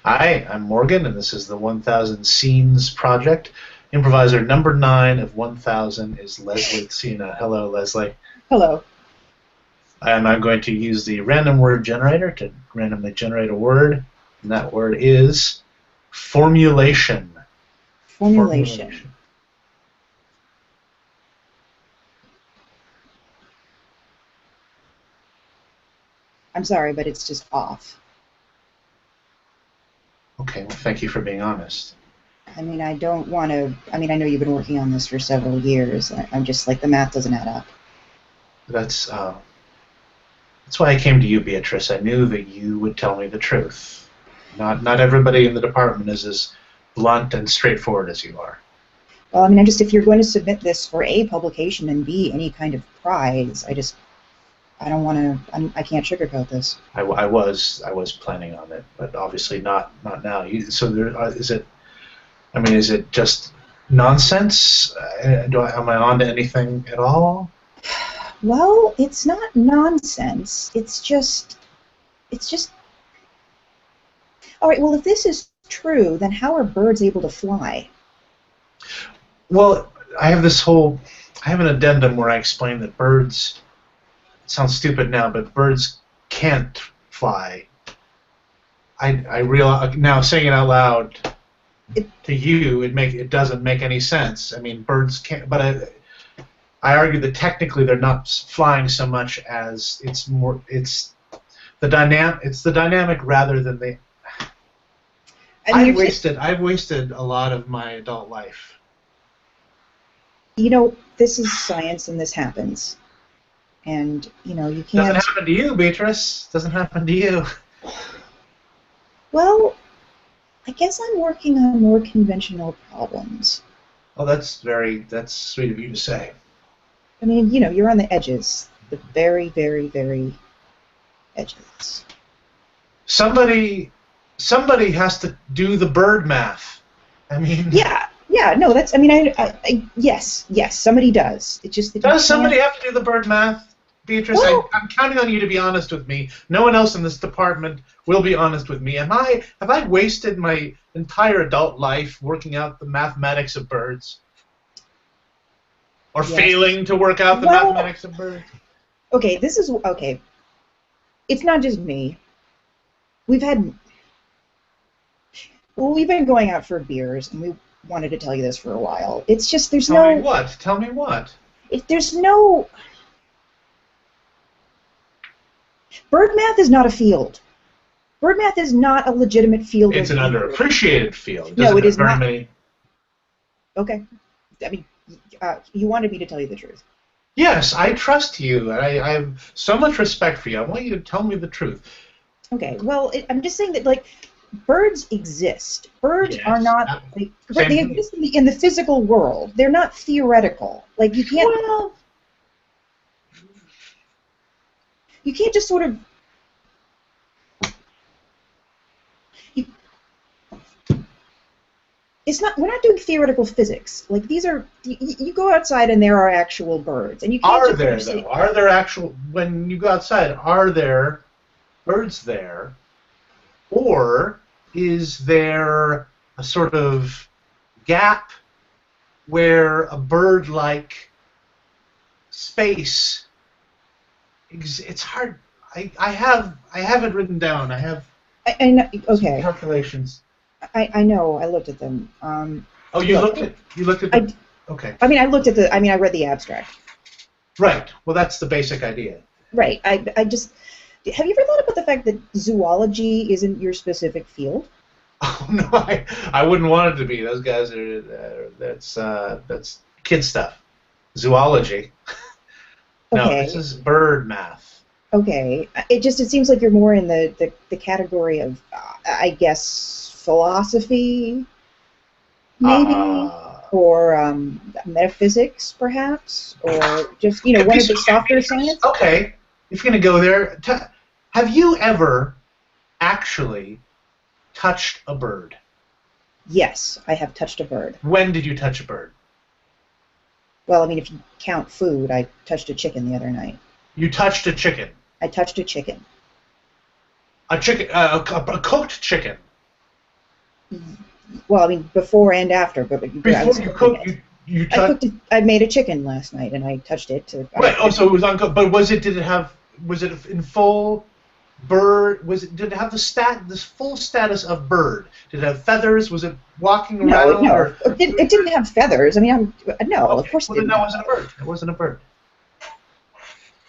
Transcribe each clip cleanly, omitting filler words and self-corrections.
Hi, I'm Morgan, and this is the 1000 Scenes Project. Improviser number 9 of 1000 is Lesley Tsina. Hello, Lesley. Hello. And I'm going to use the random word generator to randomly generate a word, and that word is formulation. Formulation. I'm sorry, but it's just off. Okay, well, thank you for being honest. I mean, I don't want to. I mean, I know you've been working on this for several years. I'm just like, the math doesn't add up. That's why I came to you, Beatrice. I knew that you would tell me the truth. Not everybody in the department is as blunt and straightforward as you are. Well, I mean, if you're going to submit this for A, publication, and B, any kind of prize, I don't want to. I can't sugarcoat this. I was planning on it, but obviously not now. So there is it. I mean, is it just nonsense? Am I on to anything at all? Well, it's not nonsense. It's just. All right. Well, if this is true, then how are birds able to fly? Well, I have an addendum where I explain that birds. It sounds stupid now, but birds can't fly. I realize now, saying it out loud to you, it doesn't make any sense. I mean, birds can't, but I argue that technically they're not flying so much as it's the dynamic rather than the. I've wasted a lot of my adult life. You know, this is science, and this happens. And, you know, you can't... Doesn't happen to you, Beatrice. Doesn't happen to you. Well, I guess I'm working on more conventional problems. Oh, that's sweet of you to say. I mean, you know, you're on the edges. The very, very, very edges. Somebody has to do the bird math. I mean... Yeah, no, that's... I mean, yes, somebody does. It's just that does somebody have to do the bird math? Beatrice, well, I'm counting on you to be honest with me. No one else in this department will be honest with me. Have I wasted my entire adult life working out the mathematics of birds? Or yes. Failing to work out the mathematics of birds? Okay, okay. It's not just me. We've been going out for beers, and we wanted to tell you this for a while. It's just Tell me what? Tell me what? There's no... Bird math is not a field. Bird math is not a legitimate field. It's an underappreciated field. No, it is not. Many... Okay. I mean, you wanted me to tell you the truth. Yes, I trust you. I have so much respect for you. I want you to tell me the truth. Okay. Well, I'm just saying that, like, birds exist. Birds are not... they exist in the physical world. They're not theoretical. Like, you can't... Well... You can't just sort of... We're not doing theoretical physics. Like, these are... You go outside and there are actual birds. And you can't Are there actual... When you go outside, are there birds there? Or is there a sort of gap where a bird-like space... It's hard. I have it written down. I have okay. Calculations. I know. I looked at them. Oh, you looked at. Okay. I mean, I read the abstract. Right. Well, that's the basic idea. Right. I just. Have you ever thought about the fact that zoology isn't your specific field? Oh no, I wouldn't want it to be. Those guys are that's kid stuff. Zoology. No, okay. This is bird math. Okay. It seems like you're more in the category of, I guess, philosophy, maybe, or metaphysics, perhaps, or just, you know, one of the softer science. Okay. If you're going to go there, have you ever actually touched a bird? Yes, I have touched a bird. When did you touch a bird? Well, I mean, if you count food, I touched a chicken the other night. You touched a chicken? I touched a chicken. A chicken, a cooked chicken? Well, I mean, before and after, but I Before was you cooking cook, it. you I touch. cooked it. I made a chicken last night, and I touched it. Right. Oh, so it was uncooked. But was it? Did it have? Was it in full bird? Was it? Did it have this full status of bird? Did it have feathers? Was it walking No, around no, or? it didn't have feathers. I mean, no, of Okay. course it Well, then didn't that have wasn't a bird. feathers. It wasn't a bird.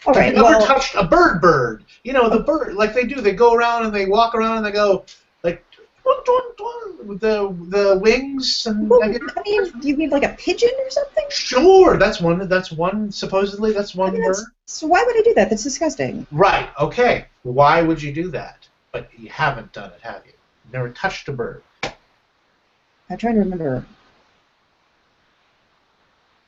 All Have you right, ever well, touched a bird? You know, the bird, like they do. They go around and they walk around and they go, like, "Twang, twang, twang," with the wings. And have well, you I mean, do you mean like a pigeon or something? Sure, that's one. That's one. Supposedly, that's I one mean, bird. so why would I do that? That's disgusting. Right. Okay. Why would you do that? But you haven't done it, have you? You've never touched a bird. I'm trying to remember.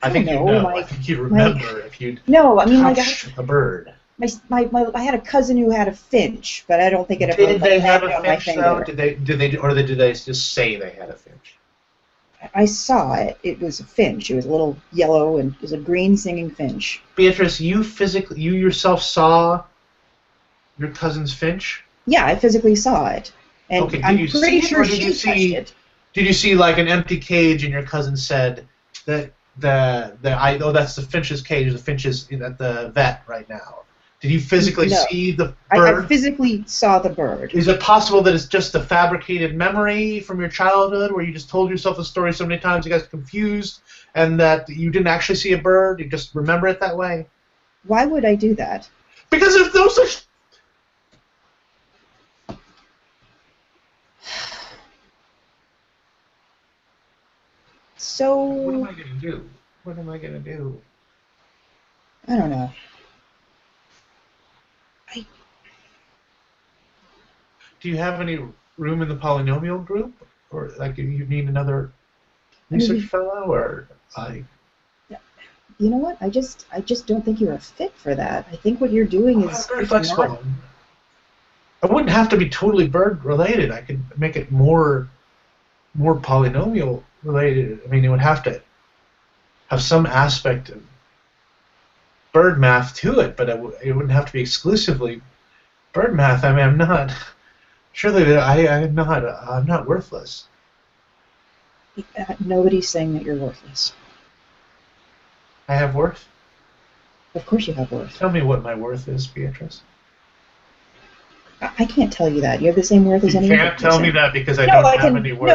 I I don't think you know. know. I think you'd My remember if you'd no, I mean, like touched a bird. I had a cousin who had a finch, but I don't think it ever Did they have landed a on my finch though? finger. Did they just say they had a finch? I saw it. It was a finch. It was a little yellow and it was a green singing finch. Beatrice, you yourself saw your cousin's finch? Yeah, I physically saw it, and Okay, did I'm you pretty see it, sure or did you she touched see? it. Did you see like an empty cage, and your cousin said that that's the finch's cage. The finch is at the vet right now. Did you physically No, see the I bird? physically saw the bird. Is it possible that it's just a fabricated memory from your childhood, where you just told yourself a story so many times you got confused, and that you didn't actually see a bird? You just remember it that way? Why would I do that? Because there's no such. What am So I gonna do? What am I gonna do? I don't know. I Do you have any room in the polynomial group, or like you need another I mean, research fellow, or I? you know what? I just don't think you're a fit for that. I think what you're doing I'm is very not. flexible. I wouldn't have to be totally bird related. I could make it more polynomial related. I mean, it would have to have some aspect of bird math to it, but it wouldn't have to be exclusively bird math. I mean, I'm not. Surely, I'm not worthless. Nobody's saying that you're worthless. I have worth. Of course you have worth. Tell me what my worth is, Beatrice. I can't tell you that. You have the same worth as any You other can't tell me person. that because I No, don't I have can. any worth.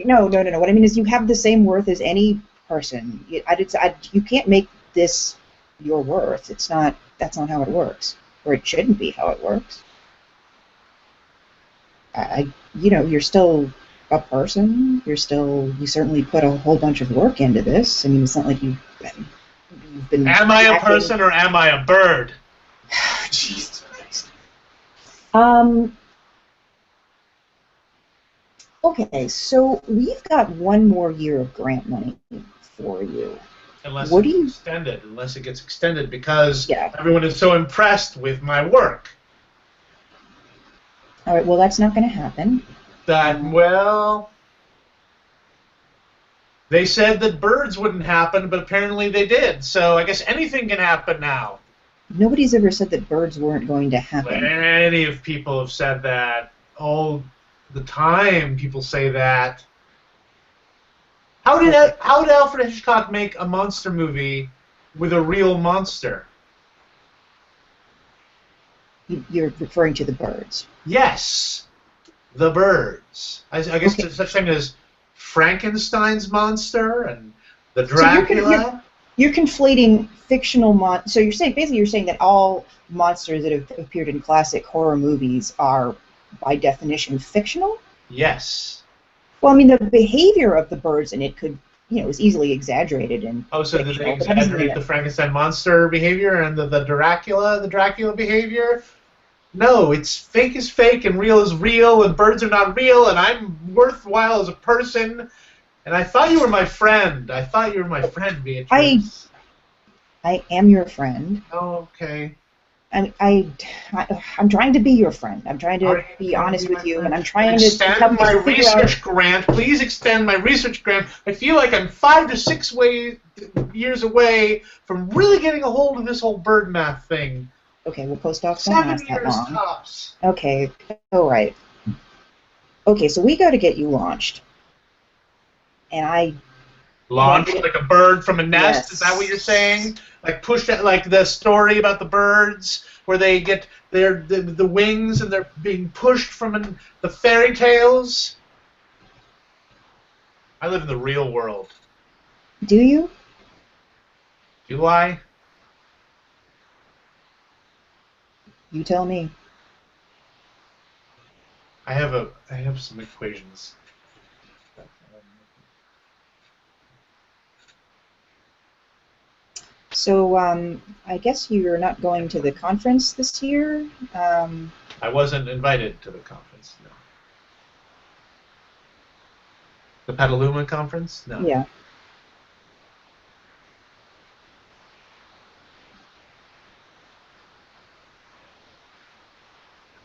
No. What I mean is, you have the same worth as any person. You can't make this your worth. It's not. That's not how it works, or it shouldn't be how it works. You're still a person. You certainly put a whole bunch of work into this. I mean, it's not like you've been. Am I a acting- person or am I a bird? Jesus Christ. Um. Okay, so we've got one more year of grant money for you. Unless What do it's you? extended. Unless it gets extended because Yeah. everyone is so impressed with my work All right. Well, that's not going to happen. that, well, they said that birds wouldn't happen, but apparently they did. So I guess anything can happen now. Nobody's ever said that birds weren't going to happen. Many of people have said that. All the time people say that. How did Alfred Hitchcock make a monster movie with a real monster? You're referring to the birds. Yes, the birds. I guess Okay. there's such thing as Frankenstein's monster and the So you're Dracula. You're conflating fictional So you're saying that all monsters that have appeared in classic horror movies are, by definition, fictional? Yes. Well, I mean, the behavior of the birds in it is easily exaggerated and Oh, so did they fictional, but that doesn't mean exaggerate the Frankenstein monster behavior and the Dracula behavior? No, it's fake is fake and real is real and birds are not real and I'm worthwhile as a person. And I thought you were my friend. Beatrice. I am your friend. Oh, okay. I'm trying to be your friend. I'm trying to be honest with you, and I'm trying to help my you figure out. research grant. Please extend my research grant. I feel like I'm 5 to 6 years away from really getting a hold of this whole bird math thing. Okay, well, postdocs don't 7 last that years long. tops. Okay, all right. Okay, so we got to get you launched. and I Launched like a bird from a nest. Yes. Is that what you're saying? Like pushed it, like the story about the birds where they get the wings and they're being pushed from the fairy tales. I live in the real world. Do you? Do I? You tell me. I have some equations. So I guess you're not going to the conference this year. I wasn't invited to the conference. No. The Petaluma conference? No. Yeah.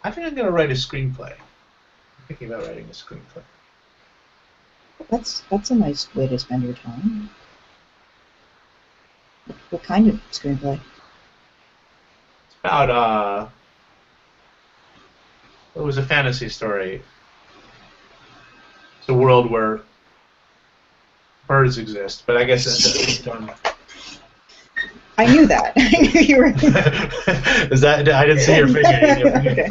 I think I'm going to write a screenplay. I'm thinking about writing a screenplay. That's a nice way to spend your time. What kind of screenplay? It's about it was a fantasy story. It's a world where birds exist, but I guess that's done. I knew that. I knew you were. Is that? I didn't see your finger. Okay.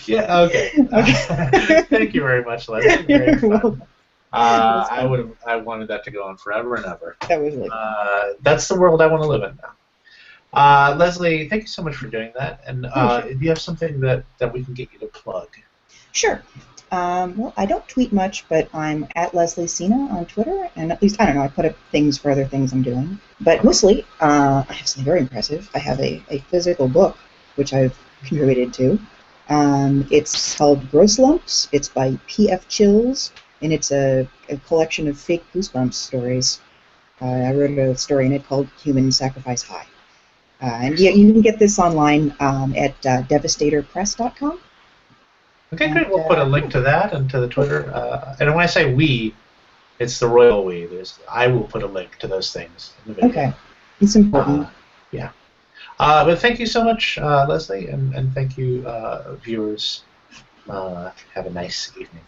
Yeah. Okay. Okay. Thank you very much, Leslie. Very fun. I wanted that to go on forever and ever. That was really fun. That's the world I want to live in now. Leslie, thank you so much for doing that. And do you have something that we can get you to plug? Sure. Well, I don't tweet much, but I'm at Lesley Tsina on Twitter, and at least, I don't know, I put up things for other things I'm doing. But mostly, I have something very impressive. I have a physical book, which I've contributed to. It's called Gross Lumps. It's by P.F. Chills, and it's a collection of fake Goosebumps stories. I wrote a story in it called Human Sacrifice High. And you can get this online at devastatorpress.com. Okay, great. We'll put a link to that and to the Twitter. And when I say we, it's the royal we. I will put a link to those things in the video. Okay, it's important. Yeah. But thank you so much, Leslie, and thank you, viewers. Have a nice evening.